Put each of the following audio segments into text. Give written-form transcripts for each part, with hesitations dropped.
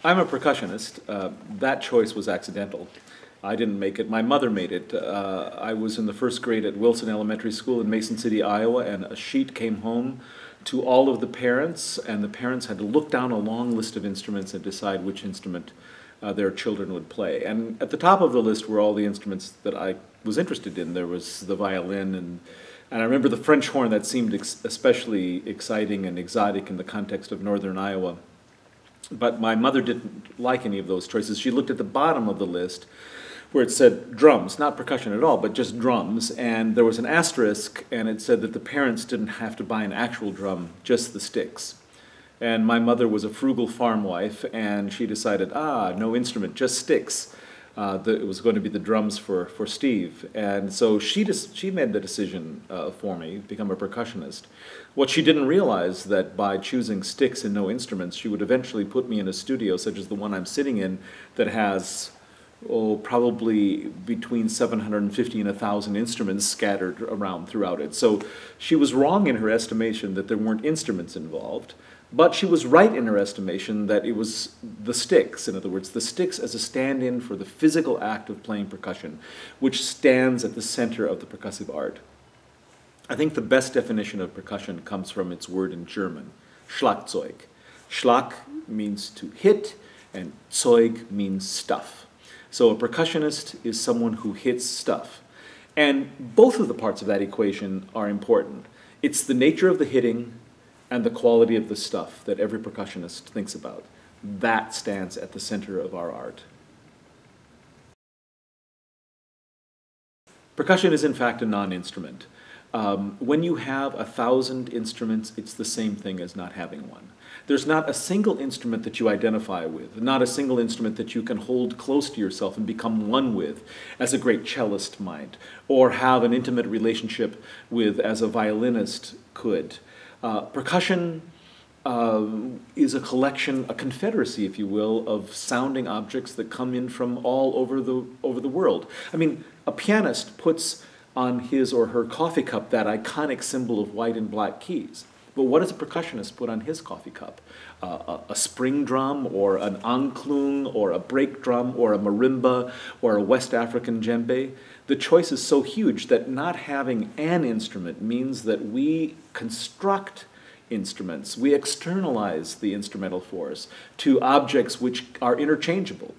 I'm a percussionist. That choice was accidental. I didn't make it. My mother made it. I was in the first grade at Wilson Elementary School in Mason City, Iowa, and a sheet came home to all of the parents, and the parents had to look down a long list of instruments and decide which instrument their children would play. And at the top of the list were all the instruments that I was interested in. There was the violin, and I remember the French horn. That seemed especially exciting and exotic in the context of northern Iowa. But my mother didn't like any of those choices. She looked at the bottom of the list where it said drums, not percussion at all, but just drums. And there was an asterisk, and it said that the parents didn't have to buy an actual drum, just the sticks. And my mother was a frugal farm wife, and she decided, no instrument, just sticks. It was going to be the drums for Steve. And so she made the decision for me to become a percussionist. What she didn't realize that by choosing sticks and no instruments, she would eventually put me in a studio such as the one I'm sitting in that has, probably between 750 and 1,000 instruments scattered around throughout it. So she was wrong in her estimation that there weren't instruments involved. But she was right in her estimation that it was the sticks, in other words, the sticks as a stand-in for the physical act of playing percussion, which stands at the center of the percussive art. I think the best definition of percussion comes from its word in German, Schlagzeug. Schlag means to hit, and Zeug means stuff. So a percussionist is someone who hits stuff. And both of the parts of that equation are important. It's the nature of the hitting and the quality of the stuff that every percussionist thinks about. That stands at the center of our art. Percussion is in fact a non-instrument. When you have 1,000 instruments, it's the same thing as not having one. There's not a single instrument that you identify with, not a single instrument that you can hold close to yourself and become one with, as a great cellist might, or have an intimate relationship with as a violinist could. Percussion is a collection, a confederacy, if you will, of sounding objects that come in from all over the world. I mean, a pianist puts on his or her coffee cup that iconic symbol of white and black keys. But what does a percussionist put on his coffee cup? A spring drum, or an angklung, or a break drum, or a marimba, or a West African djembe? The choice is so huge that not having an instrument means that we construct instruments. We externalize the instrumental force to objects which are interchangeable.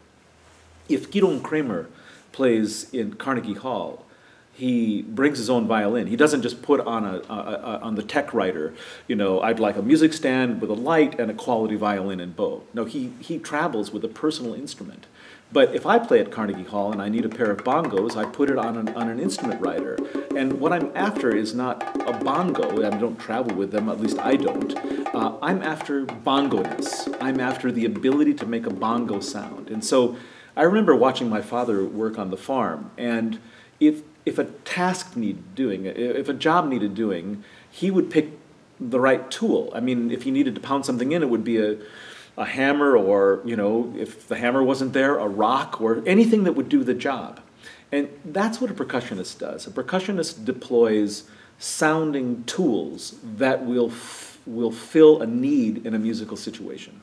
If Gidon Kramer plays in Carnegie Hall, he brings his own violin. He doesn't just put on on the tech writer, I'd like a music stand with a light and a quality violin and bow. No, he travels with a personal instrument. But if I play at Carnegie Hall and I need a pair of bongos, I put it on an instrument writer. And what I'm after is not a bongo. I don't travel with them, at least I don't. I'm after bongo-ness. I'm after the ability to make a bongo sound. And so I remember watching my father work on the farm, and if a task needed doing, if a job needed doing, he would pick the right tool. I mean, if he needed to pound something in, it would be a hammer, or, if the hammer wasn't there, a rock, or anything that would do the job. And that's what a percussionist does. A percussionist deploys sounding tools that will fill a need in a musical situation.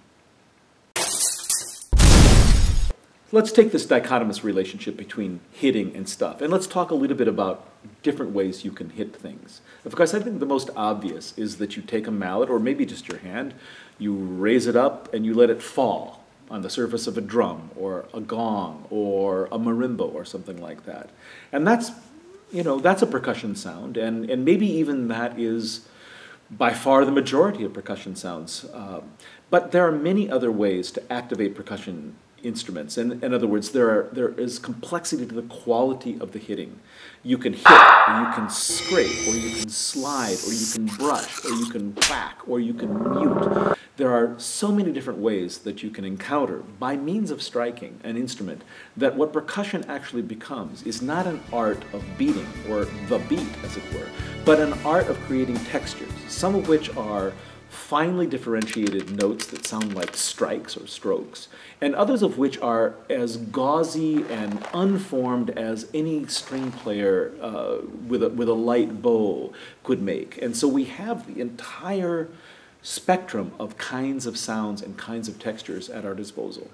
Let's take this dichotomous relationship between hitting and stuff, and let's talk a little bit about different ways you can hit things. Of course, I think the most obvious is that you take a mallet, or maybe just your hand, you raise it up and you let it fall on the surface of a drum, or a gong, or a marimba, or something like that. And that's a percussion sound, and maybe even that is by far the majority of percussion sounds. But there are many other ways to activate percussion instruments. In other words, there is complexity to the quality of the hitting. You can hit, or you can scrape, or you can slide, or you can brush, or you can whack, or you can mute. There are so many different ways that you can encounter by means of striking an instrument that what percussion actually becomes is not an art of beating, or the beat, as it were, but an art of creating textures, some of which are finely differentiated notes that sound like strikes or strokes, and others of which are as gauzy and unformed as any string player with a light bow could make. And so we have the entire spectrum of kinds of sounds and kinds of textures at our disposal.